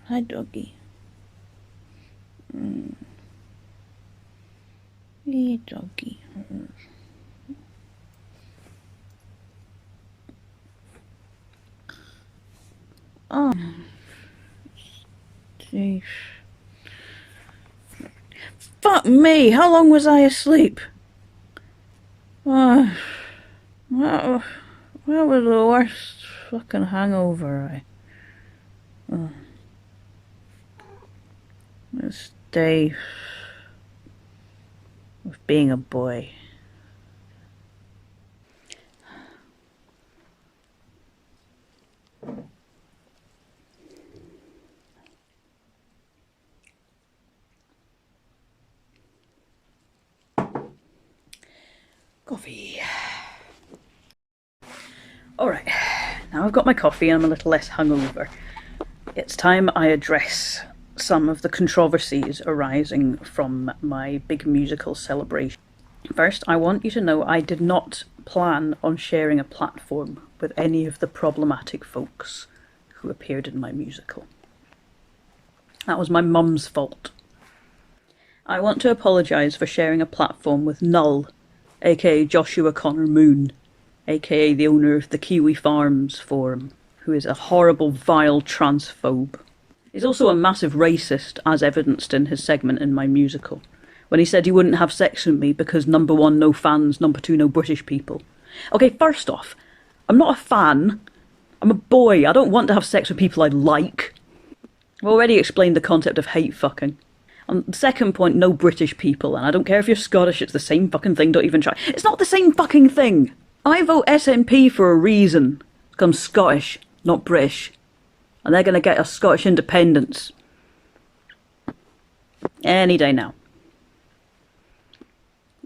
Hi, doggy. Hey, doggy. Oh, jeez. Fuck me, how long was I asleep? Oh, that was the worst fucking hangover this day of being a boy. Coffee. Alright, now I've got my coffee and I'm a little less hungover. It's time I address some of the controversies arising from my big musical celebration. First, I want you to know I did not plan on sharing a platform with any of the problematic folks who appeared in my musical. That was my mum's fault. I want to apologise for sharing a platform with Null, aka Joshua Connor Moon, aka the owner of the Kiwi Farms forum, who is a horrible, vile transphobe. He's also a massive racist, as evidenced in his segment in my musical, when he said he wouldn't have sex with me because number one, no fans, number two, no British people. Okay, first off, I'm not a fan. I'm a boy. I don't want to have sex with people I like. I've already explained the concept of hate fucking. On the second point, no British people, and I don't care if you're Scottish, it's the same fucking thing, don't even try. It's not the same fucking thing! I vote SNP for a reason. Because I'm Scottish, not British. And they're gonna get us Scottish independence. Any day now.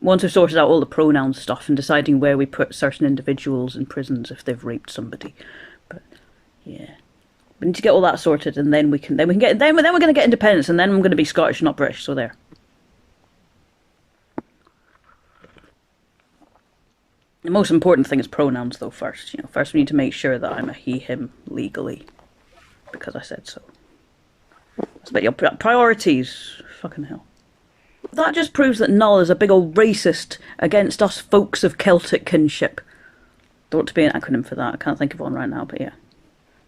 Once we've sorted out all the pronoun stuff and deciding where we put certain individuals in prisons if they've raped somebody. But, yeah. We need to get all that sorted, and then we're going to get independence, and then I'm going to be Scottish, not British. So there. The most important thing is pronouns, though. First, first we need to make sure that I'm a he/him legally, because I said so. But your priorities, fucking hell. That just proves that Null is a big old racist against us folks of Celtic kinship. There ought to be an acronym for that. I can't think of one right now, but yeah.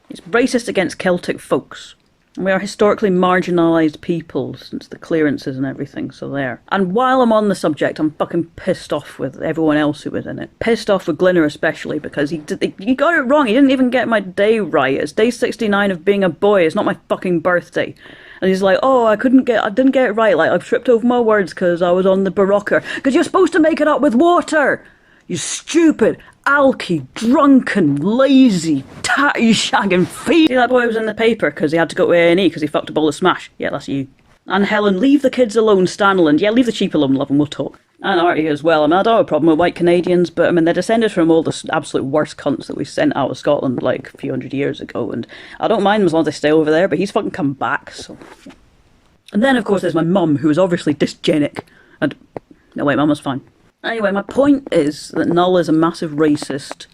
It's racist against Celtic folks. And we are historically marginalised people since the clearances and everything, so there. And while I'm on the subject, I'm fucking pissed off with everyone else who was in it. Pissed off with Glinner especially, because he got it wrong. He didn't even get my day right. It's day 69 of being a boy. It's not my fucking birthday. And he's like, oh, I didn't get it right. Like, I've tripped over my words because I was on the Barocker. Because you're supposed to make it up with water! You stupid, alky, drunken, lazy, tatty shagging feet. See, that boy was in the paper because he had to go to A&E because he fucked up all the smash. Yeah, that's you. And Helen, leave the kids alone, Stanland. Yeah, leave the sheep alone, love, and we'll talk. And Artie as well. I mean, I don't have a problem with white Canadians, but I mean, they're descended from all the absolute worst cunts that we sent out of Scotland like a few hundred years ago, and I don't mind them as long as they stay over there, but he's fucking come back, so... And then, of course, there's my mum, who is obviously dysgenic, and... No, wait, mum was fine. Anyway, my point is that Null is a massive racist,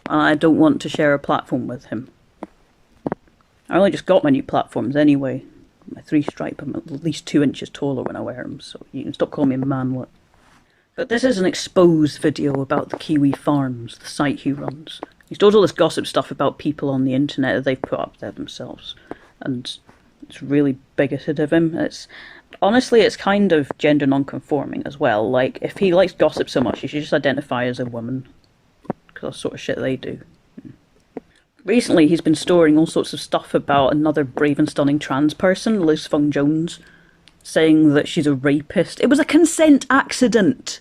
and I don't want to share a platform with him. I only just got my new platforms anyway. My 3-stripe, I'm at least 2 inches taller when I wear them, so you can stop calling me manlet. But this is an exposed video about the Kiwi Farms, the site he runs. He's told all this gossip stuff about people on the internet that they've put up there themselves, and it's really bigoted of him. Honestly, it's kind of gender non-conforming as well. Like, if he likes gossip so much, he should just identify as a woman. Because that's the sort of shit they do. Recently, he's been storing all sorts of stuff about another brave and stunning trans person, Liz Fung Jones, saying that she's a rapist. It was a consent accident!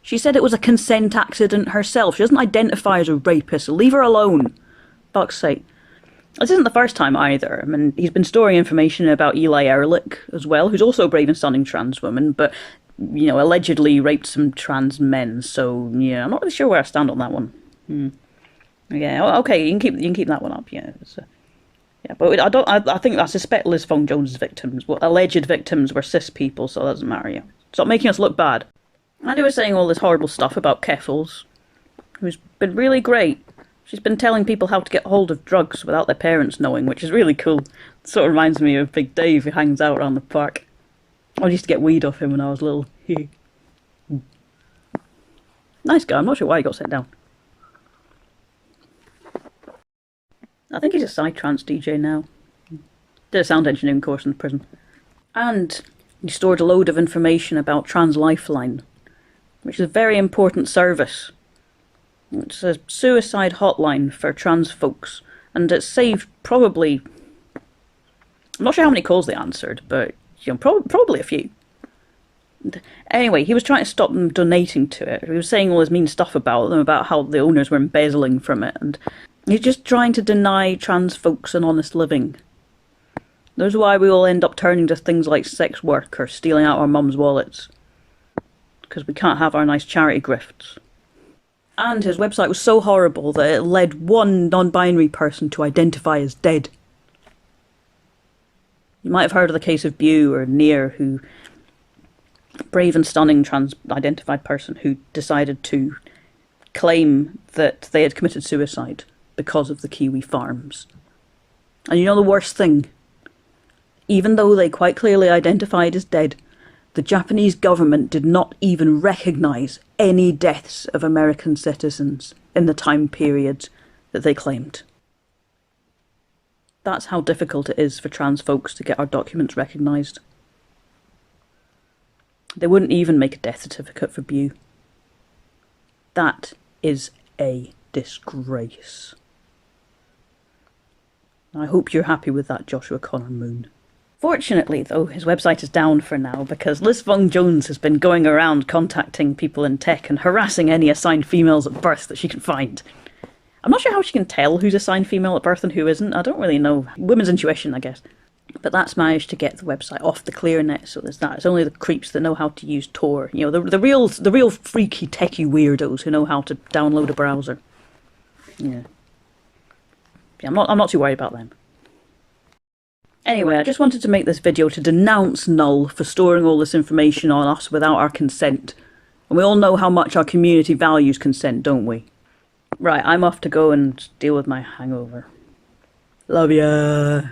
She said it was a consent accident herself. She doesn't identify as a rapist. Leave her alone. Fuck's sake. This isn't the first time either. I mean, he's been storing information about Eli Erlich as well, who's also a brave and stunning trans woman, but, allegedly raped some trans men, so, yeah, I'm not really sure where I stand on that one. Yeah, okay, you can keep that one up, yeah. Yeah, but I suspect Liz Fong Jones' victims, alleged victims, were cis people, so that doesn't matter, yeah. Stop making us look bad. And he was saying all this horrible stuff about Keffels, who's been really great. She's been telling people how to get hold of drugs without their parents knowing, which is really cool. It sort of reminds me of Big Dave, who hangs out around the park. I used to get weed off him when I was little. Nice guy, I'm not sure why he got sent down. I think he's a psytrance DJ now. Did a sound engineering course in prison. And he stored a load of information about Trans Lifeline, which is a very important service. It's a suicide hotline for trans folks, and it saved probably... I'm not sure how many calls they answered, but probably a few. Anyway, he was trying to stop them donating to it. He was saying all this mean stuff about them, about how the owners were embezzling from it, and he's just trying to deny trans folks an honest living. That's why we all end up turning to things like sex work or stealing out our mums' wallets. Because we can't have our nice charity grifts. And his website was so horrible that it led one non-binary person to identify as dead. You might have heard of the case of Bew or Near, who... brave and stunning trans-identified person who decided to claim that they had committed suicide because of the Kiwi farms. And you know the worst thing? Even though they quite clearly identified as dead, the Japanese government did not even recognise any deaths of American citizens in the time period that they claimed. That's how difficult it is for trans folks to get our documents recognised. They wouldn't even make a death certificate for Bew. That is a disgrace. I hope you're happy with that, Joshua Connor Moon. Fortunately, though, his website is down for now because Liz Fong Jones has been going around contacting people in tech and harassing any assigned females at birth that she can find. I'm not sure how she can tell who's assigned female at birth and who isn't. I don't really know. Women's intuition, I guess. But that's managed to get the website off the clearnet, so there's that. It's only the creeps that know how to use Tor. You know, the real freaky techie weirdos who know how to download a browser. Yeah, I'm not too worried about them. Anyway, I just wanted to make this video to denounce Null for storing all this information on us without our consent. And we all know how much our community values consent, don't we? Right, I'm off to go and deal with my hangover. Love ya!